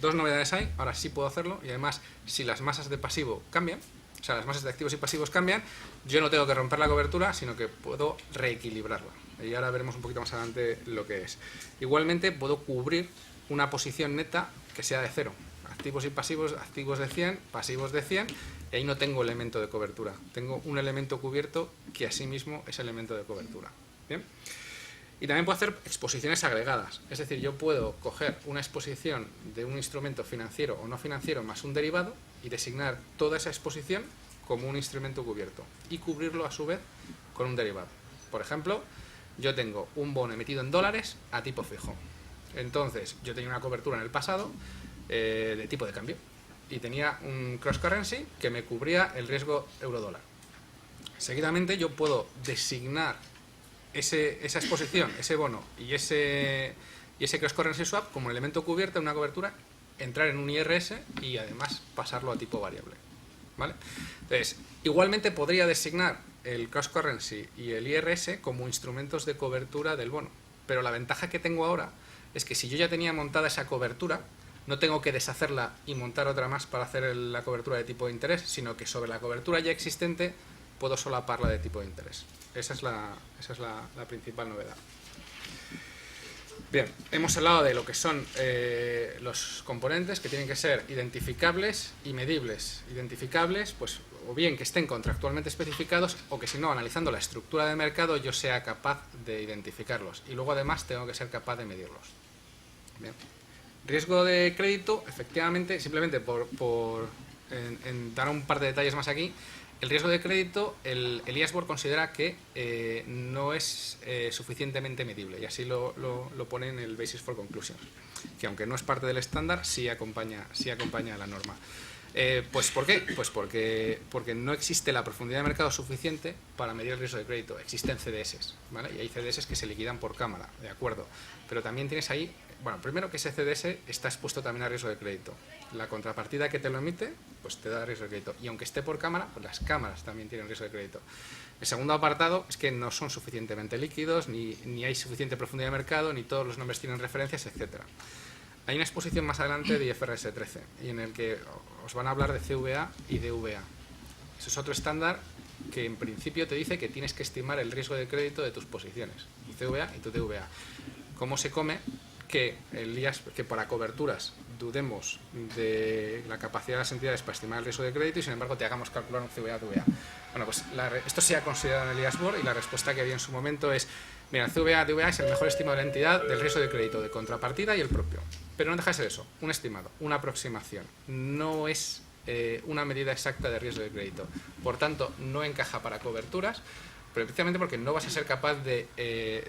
dos novedades hay, ahora sí puedo hacerlo y además si las masas de pasivo cambian, o sea, las masas de activos y pasivos cambian, yo no tengo que romper la cobertura, sino que puedo reequilibrarla. Y ahora veremos un poquito más adelante lo que es. Igualmente puedo cubrir una posición neta que sea de cero. Activos y pasivos, activos de 100, pasivos de 100, y ahí no tengo elemento de cobertura. Tengo un elemento cubierto que asimismo es elemento de cobertura. ¿Bien? Y también puedo hacer exposiciones agregadas. Es decir, yo puedo coger una exposición de un instrumento financiero o no financiero más un derivado y designar toda esa exposición como un instrumento cubierto y cubrirlo a su vez con un derivado. Por ejemplo, yo tengo un bono emitido en dólares a tipo fijo. Entonces, yo tenía una cobertura en el pasado de tipo de cambio y tenía un cross currency que me cubría el riesgo euro-dólar. Seguidamente yo puedo designar esa exposición, ese bono y ese cross currency swap como elemento cubierto en una cobertura, entrar en un IRS y además pasarlo a tipo variable, ¿vale? Entonces, igualmente podría designar el cross currency y el IRS como instrumentos de cobertura del bono, pero la ventaja que tengo ahora es que si yo ya tenía montada esa cobertura, no tengo que deshacerla y montar otra más para hacer la cobertura de tipo de interés, sino que sobre la cobertura ya existente puedo solaparla de tipo de interés. Esa es la principal novedad. Bien, hemos hablado de lo que son los componentes que tienen que ser identificables y medibles. Identificables, pues o bien que estén contractualmente especificados o que si no, analizando la estructura de mercado, yo sea capaz de identificarlos. Y luego además tengo que ser capaz de medirlos. Bien. Riesgo de crédito, efectivamente, simplemente en dar un par de detalles más aquí, el riesgo de crédito, el IAS Board considera que no es suficientemente medible y así lo pone en el Basis for Conclusions, que aunque no es parte del estándar, sí acompaña a la norma. Pues ¿por qué? Pues porque no existe la profundidad de mercado suficiente para medir el riesgo de crédito. Existen CDS, ¿vale? Y hay CDS que se liquidan por cámara, de acuerdo. Pero también tienes ahí, bueno, primero que ese CDS está expuesto también a riesgo de crédito. La contrapartida que te lo emite, pues te da riesgo de crédito. Y aunque esté por cámara, pues las cámaras también tienen riesgo de crédito. El segundo apartado es que no son suficientemente líquidos, ni hay suficiente profundidad de mercado, ni todos los nombres tienen referencias, etcétera. Hay una exposición más adelante de IFRS 13 y en el que os van a hablar de CVA y DVA. Eso es otro estándar que en principio te dice que tienes que estimar el riesgo de crédito de tus posiciones, tu CVA y tu DVA. ¿Cómo se come que que para coberturas dudemos de la capacidad de las entidades para estimar el riesgo de crédito y sin embargo te hagamos calcular un CVA DVA? Bueno, pues esto se ha considerado en el IAS Board y la respuesta que había en su momento es: mira, el CVA DVA es el mejor estimado de la entidad del riesgo de crédito de contrapartida y el propio. Pero no deja de ser eso, un estimado, una aproximación. No es una medida exacta de riesgo de crédito. Por tanto, no encaja para coberturas, pero precisamente porque no vas a ser capaz de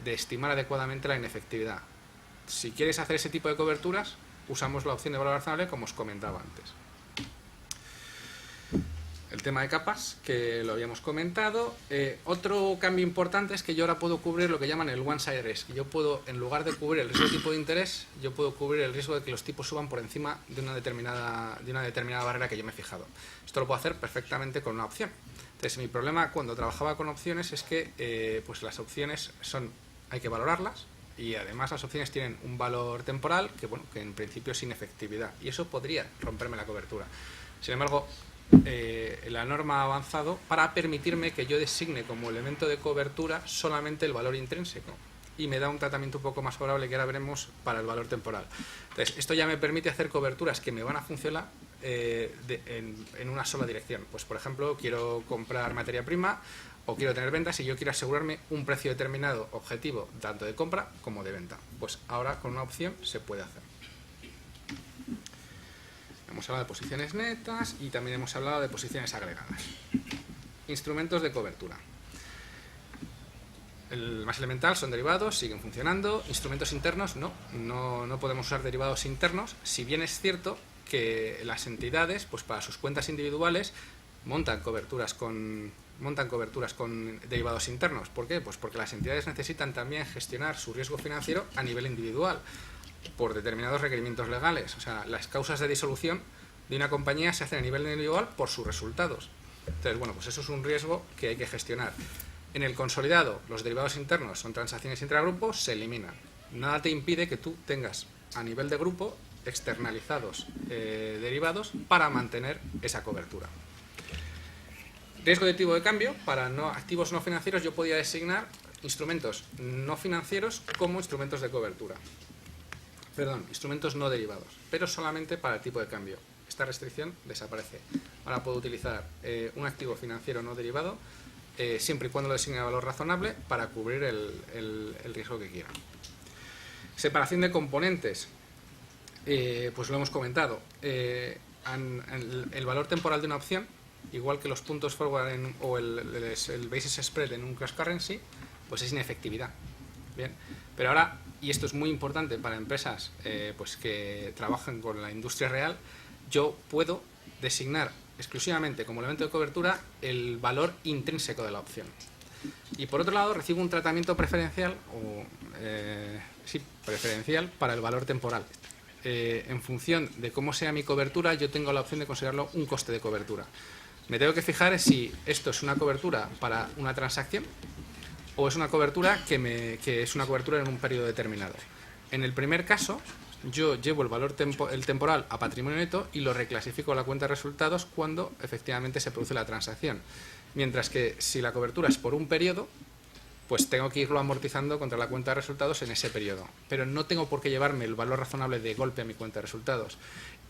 estimar adecuadamente la inefectividad. Si quieres hacer ese tipo de coberturas, usamos la opción de valor razonable como os comentaba antes. El tema de capas, que lo habíamos comentado. Otro cambio importante es que yo ahora puedo cubrir lo que llaman el one-side risk. Yo puedo, en lugar de cubrir el riesgo de tipo de interés, yo puedo cubrir el riesgo de que los tipos suban por encima de una determinada barrera que yo me he fijado. Esto lo puedo hacer perfectamente con una opción. Entonces, mi problema cuando trabajaba con opciones es que pues las opciones hay que valorarlas y además las opciones tienen un valor temporal que en principio es sin efectividad y eso podría romperme la cobertura. Sin embargo, la norma ha avanzado para permitirme que yo designe como elemento de cobertura solamente el valor intrínseco y me da un tratamiento un poco más favorable que ahora veremos para el valor temporal. Entonces, esto ya me permite hacer coberturas que me van a funcionar en una sola dirección. Pues, por ejemplo, quiero comprar materia prima o quiero tener ventas y yo quiero asegurarme un precio determinado objetivo tanto de compra como de venta. Pues ahora con una opción se puede hacer. Hemos hablado de posiciones netas y también hemos hablado de posiciones agregadas. Instrumentos de cobertura. El más elemental son derivados, siguen funcionando. Instrumentos internos, no podemos usar derivados internos, si bien es cierto que las entidades, pues para sus cuentas individuales, montan coberturas con derivados internos. ¿Por qué? Pues porque las entidades necesitan también gestionar su riesgo financiero a nivel individual, por determinados requerimientos legales. O sea, las causas de disolución de una compañía se hacen a nivel individual por sus resultados. Entonces, bueno, pues eso es un riesgo que hay que gestionar. En el consolidado, los derivados internos son transacciones intragrupos, se eliminan. Nada te impide que tú tengas a nivel de grupo externalizados derivados para mantener esa cobertura. Riesgo de tipo de cambio, para activos no financieros yo podía designar instrumentos no financieros como instrumentos de cobertura. Perdón, instrumentos no derivados, pero solamente para el tipo de cambio. Esta restricción desaparece. Ahora puedo utilizar un activo financiero no derivado siempre y cuando lo designe a valor razonable para cubrir el riesgo que quiera. Separación de componentes, pues lo hemos comentado. El valor temporal de una opción, igual que los puntos forward o el basis spread en un cross currency, pues es inefectividad. Bien, pero ahora, y esto es muy importante para empresas pues que trabajan con la industria real, yo puedo designar exclusivamente como elemento de cobertura el valor intrínseco de la opción. Y por otro lado, recibo un tratamiento preferencial preferencial para el valor temporal. En función de cómo sea mi cobertura, yo tengo la opción de considerarlo un coste de cobertura. Me tengo que fijar si esto es una cobertura para una transacción o es una cobertura que es una cobertura en un periodo determinado. En el primer caso, yo llevo el temporal a patrimonio neto y lo reclasifico a la cuenta de resultados cuando efectivamente se produce la transacción. Mientras que si la cobertura es por un periodo, pues tengo que irlo amortizando contra la cuenta de resultados en ese periodo. Pero no tengo por qué llevarme el valor razonable de golpe a mi cuenta de resultados.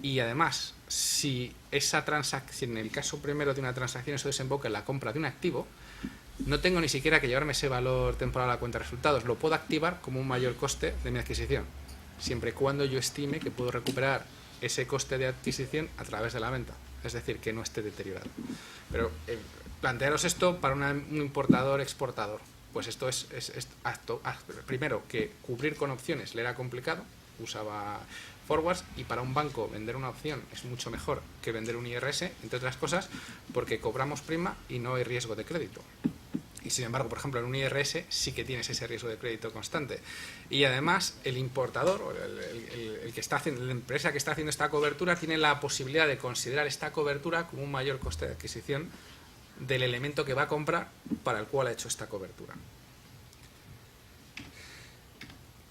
Y además, si en el caso primero de una transacción eso desemboca en la compra de un activo, no tengo ni siquiera que llevarme ese valor temporal a la cuenta de resultados. Lo puedo activar como un mayor coste de mi adquisición, siempre y cuando yo estime que puedo recuperar ese coste de adquisición a través de la venta. Es decir, que no esté deteriorado. Pero plantearos esto para un importador-exportador. Pues esto es primero, que cubrir con opciones le era complicado, usaba forwards, y para un banco vender una opción es mucho mejor que vender un IRS, entre otras cosas, porque cobramos prima y no hay riesgo de crédito. Y sin embargo, por ejemplo, en un IRS sí que tienes ese riesgo de crédito constante. Y además, el importador, o la empresa que está haciendo esta cobertura, tiene la posibilidad de considerar esta cobertura como un mayor coste de adquisición del elemento que va a comprar para el cual ha hecho esta cobertura.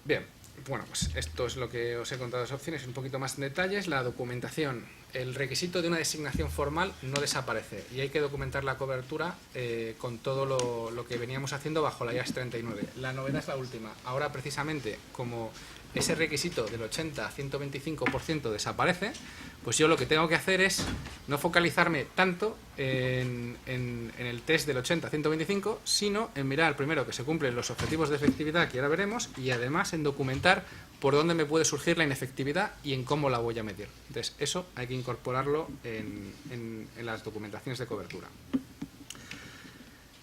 Bien, bueno, pues esto es lo que os he contado de las opciones, un poquito más en detalles. La documentación. El requisito de una designación formal no desaparece y hay que documentar la cobertura con todo lo que veníamos haciendo bajo la IAS 39. La novedad es la última. Ahora, precisamente, como ese requisito del 80-125% desaparece, pues yo lo que tengo que hacer es no focalizarme tanto en el test del 80-125, sino en mirar primero que se cumplen los objetivos de efectividad, que ahora veremos, y además en documentar por dónde me puede surgir la inefectividad y en cómo la voy a medir. Entonces, eso hay que incorporarlo en las documentaciones de cobertura.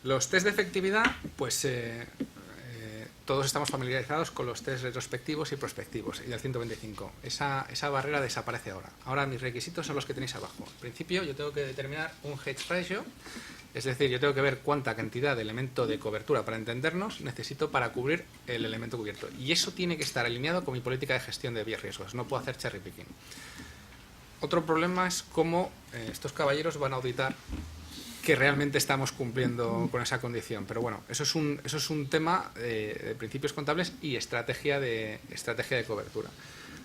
Los test de efectividad, pues todos estamos familiarizados con los test retrospectivos y prospectivos y del 125. Esa barrera desaparece ahora. Ahora mis requisitos son los que tenéis abajo. En principio yo tengo que determinar un hedge ratio, es decir, yo tengo que ver cuánta cantidad de elemento de cobertura, para entendernos, necesito para cubrir el elemento cubierto. Y eso tiene que estar alineado con mi política de gestión de riesgos. No puedo hacer cherry picking. Otro problema es cómo estos caballeros van a auditar que realmente estamos cumpliendo con esa condición. Pero bueno, eso es un tema de principios contables y estrategia de cobertura.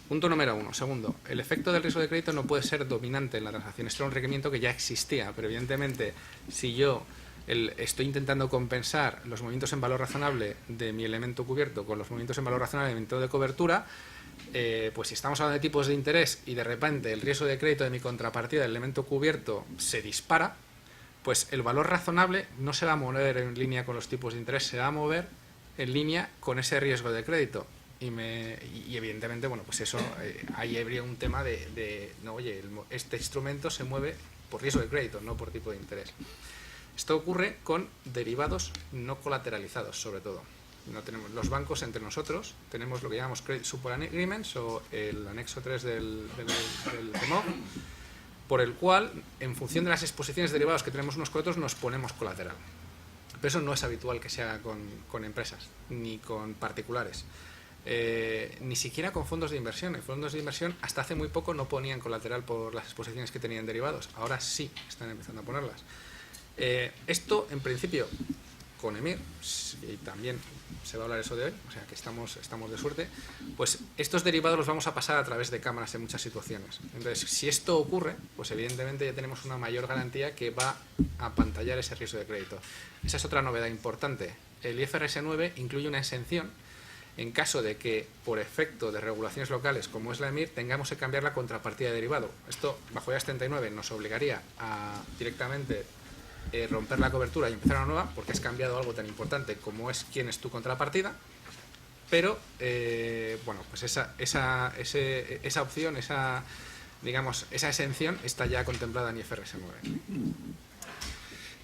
Punto número 1. Segundo, el efecto del riesgo de crédito no puede ser dominante en la transacción. Esto era un requerimiento que ya existía, pero evidentemente si yo estoy intentando compensar los movimientos en valor razonable de mi elemento cubierto con los movimientos en valor razonable del elemento de cobertura, pues si estamos hablando de tipos de interés y de repente el riesgo de crédito de mi contrapartida del elemento cubierto se dispara, pues el valor razonable no se va a mover en línea con los tipos de interés, se va a mover en línea con ese riesgo de crédito. Y evidentemente, bueno, pues eso, ahí habría un tema no, oye, este instrumento se mueve por riesgo de crédito, no por tipo de interés. Esto ocurre con derivados no colateralizados, sobre todo. No tenemos los bancos entre nosotros, tenemos lo que llamamos Credit Support Agreements o el anexo 3 del CEMOG, por el cual, en función de las exposiciones derivadas que tenemos unos con otros, nos ponemos colateral. Pero eso no es habitual que se haga con empresas, ni con particulares. Ni siquiera con fondos de inversión. En fondos de inversión hasta hace muy poco no ponían colateral por las exposiciones que tenían derivados. Ahora sí están empezando a ponerlas. Esto, en principio, con EMIR, y también se va a hablar eso de hoy, o sea que estamos de suerte, pues estos derivados los vamos a pasar a través de cámaras en muchas situaciones. Entonces, si esto ocurre, pues evidentemente ya tenemos una mayor garantía que va a apantallar ese riesgo de crédito. Esa es otra novedad importante. El IFRS 9 incluye una exención en caso de que, por efecto de regulaciones locales, como es la EMIR, tengamos que cambiar la contrapartida de derivado. Esto, bajo IAS 39, nos obligaría a directamente romper la cobertura y empezar una nueva, porque has cambiado algo tan importante como es quién es tu contrapartida, pero bueno, pues esa opción, digamos, esa exención está ya contemplada en IFRS 9.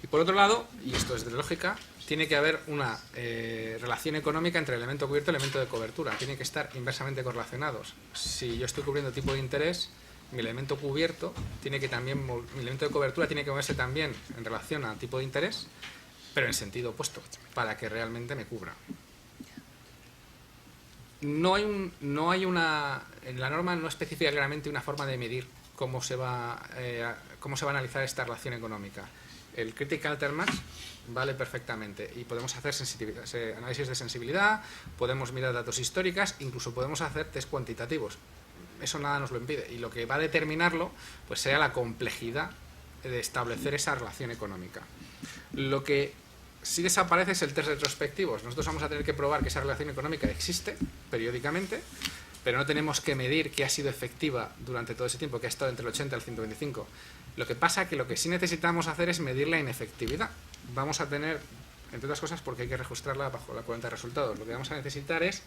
Y por otro lado, y esto es de lógica, tiene que haber una relación económica entre el elemento cubierto y el elemento de cobertura. Tienen que estar inversamente correlacionados. Si yo estoy cubriendo tipo de interés, mi elemento cubierto tiene que también, mi elemento de cobertura tiene que moverse también en relación al tipo de interés, pero en sentido opuesto, para que realmente me cubra. No hay una, en la norma no especifica claramente una forma de medir cómo se va a analizar esta relación económica. El Critical Alter Match vale perfectamente y podemos hacer análisis de sensibilidad, podemos mirar datos históricas, incluso podemos hacer test cuantitativos. Eso nada nos lo impide, y lo que va a determinarlo pues sea la complejidad de establecer esa relación económica. Lo que sí desaparece es el test retrospectivo. Nosotros vamos a tener que probar que esa relación económica existe periódicamente, pero no tenemos que medir que ha sido efectiva durante todo ese tiempo, que ha estado entre el 80 y el 125. Lo que pasa es que lo que sí necesitamos hacer es medir la inefectividad. Vamos a tener, entre otras cosas, porque hay que registrarla bajo la cuenta de resultados, lo que vamos a necesitar es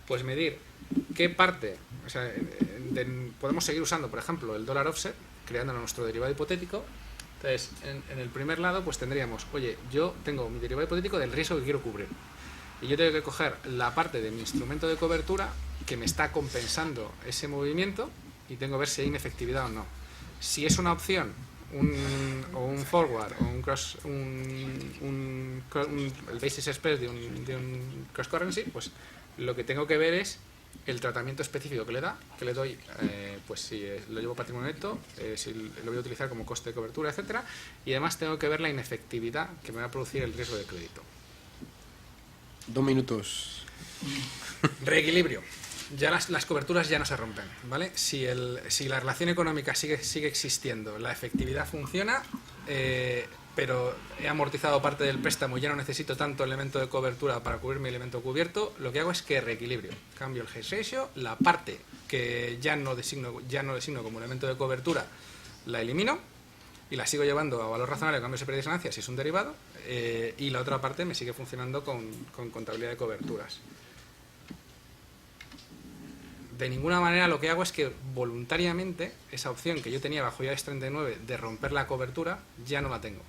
pues medir qué parte, o sea, podemos seguir usando, por ejemplo, el dólar offset, creando nuestro derivado hipotético. Entonces, en el primer lado, pues tendríamos, oye, yo tengo mi derivado hipotético del riesgo que quiero cubrir. Y yo tengo que coger la parte de mi instrumento de cobertura que me está compensando ese movimiento y tengo que ver si hay inefectividad o no. Si es una opción, un forward o el basis express de un cross currency, pues lo que tengo que ver es el tratamiento específico que le doy, pues si lo llevo patrimonio neto, si lo voy a utilizar como coste de cobertura, etcétera, y además tengo que ver la inefectividad que me va a producir el riesgo de crédito. 2 minutos. Reequilibrio. Ya las coberturas ya no se rompen, ¿vale? Si la relación económica sigue existiendo, la efectividad funciona, pero he amortizado parte del préstamo y ya no necesito tanto elemento de cobertura para cubrir mi elemento cubierto, lo que hago es que reequilibrio. Cambio el hedge ratio, la parte que ya no designo como elemento de cobertura la elimino y la sigo llevando a valor razonable de cambios de pérdidas y ganancias si es un derivado, y la otra parte me sigue funcionando con contabilidad de coberturas. De ninguna manera lo que hago es que voluntariamente esa opción que yo tenía bajo IAS 39 de romper la cobertura ya no la tengo.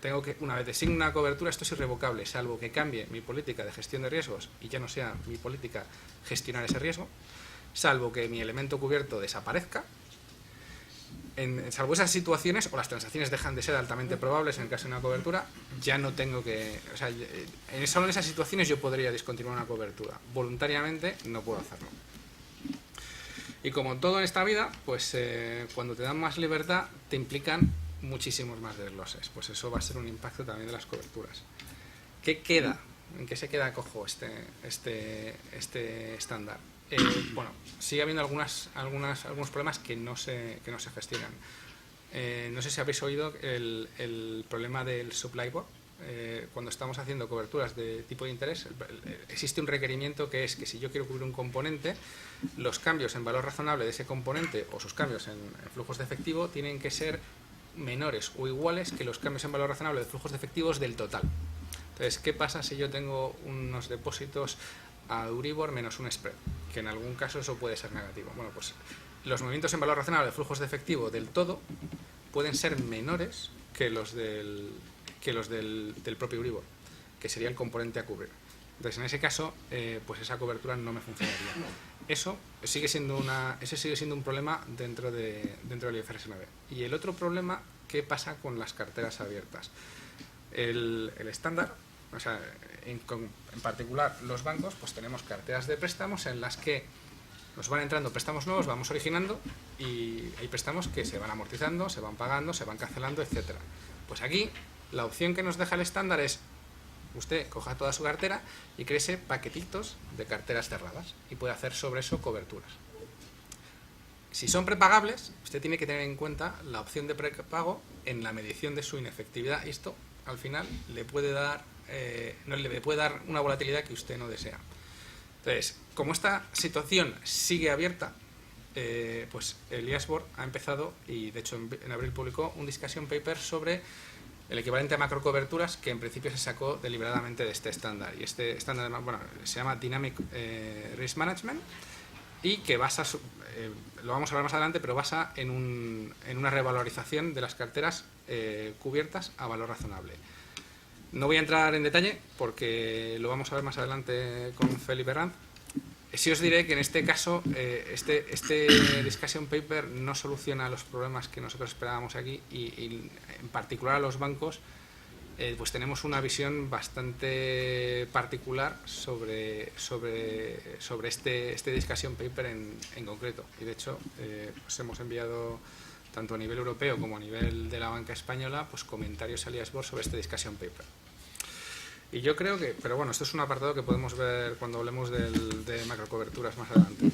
Tengo que, una vez designo una cobertura, esto es irrevocable, salvo que cambie mi política de gestión de riesgos y ya no sea mi política gestionar ese riesgo, salvo que mi elemento cubierto desaparezca. Salvo esas situaciones, o las transacciones dejan de ser altamente probables en el caso de una cobertura, ya no tengo que... O sea, solo en esas situaciones yo podría discontinuar una cobertura. Voluntariamente no puedo hacerlo. Y como todo en esta vida, pues cuando te dan más libertad, te implican muchísimos más desgloses. Pues eso va a ser un impacto también de las coberturas. ¿Qué queda? ¿En qué se queda cojo este estándar? bueno, sigue habiendo algunos problemas que no se gestionan. No sé si habéis oído el problema del sublibor. Cuando estamos haciendo coberturas de tipo de interés, existe un requerimiento que es que si yo quiero cubrir un componente, los cambios en valor razonable de ese componente o sus cambios en flujos de efectivo tienen que ser menores o iguales que los cambios en valor razonable de flujos de efectivos del total. Entonces, ¿qué pasa si yo tengo unos depósitos a Euribor menos un spread? Que en algún caso eso puede ser negativo. Bueno, pues los movimientos en valor razonable de flujos de efectivo del todo pueden ser menores que los del propio Euribor, que sería el componente a cubrir. Entonces, en ese caso, pues esa cobertura no me funcionaría. Eso sigue siendo un problema dentro del IFRS 9. Y el otro problema, ¿qué pasa con las carteras abiertas? El estándar, o sea, en particular los bancos, pues tenemos carteras de préstamos en las que nos van entrando préstamos nuevos, vamos originando y hay préstamos que se van amortizando, se van pagando, se van cancelando, etcétera. Pues aquí la opción que nos deja el estándar es usted coja toda su cartera y créese paquetitos de carteras cerradas y puede hacer sobre eso coberturas. Si son prepagables, usted tiene que tener en cuenta la opción de prepago en la medición de su inefectividad y esto al final le puede dar una volatilidad que usted no desea. Entonces, como esta situación sigue abierta, pues el IASBOR ha empezado, y de hecho en abril publicó un discussion paper sobre el equivalente a macrocoberturas que en principio se sacó deliberadamente de este estándar. Y este estándar, bueno, se llama Dynamic Risk Management y que basa, lo vamos a hablar más adelante, pero basa en una revalorización de las carteras cubiertas a valor razonable. No voy a entrar en detalle porque lo vamos a ver más adelante con Felipe Ranz. Sí os diré que en este caso este discussion paper no soluciona los problemas que nosotros esperábamos aquí y en particular a los bancos pues tenemos una visión bastante particular sobre este discussion paper en concreto. Y de hecho pues hemos enviado tanto a nivel europeo como a nivel de la banca española pues comentarios al IASBOR sobre este discussion paper. Y yo creo que, pero bueno, esto es un apartado que podemos ver cuando hablemos de macrocoberturas más adelante.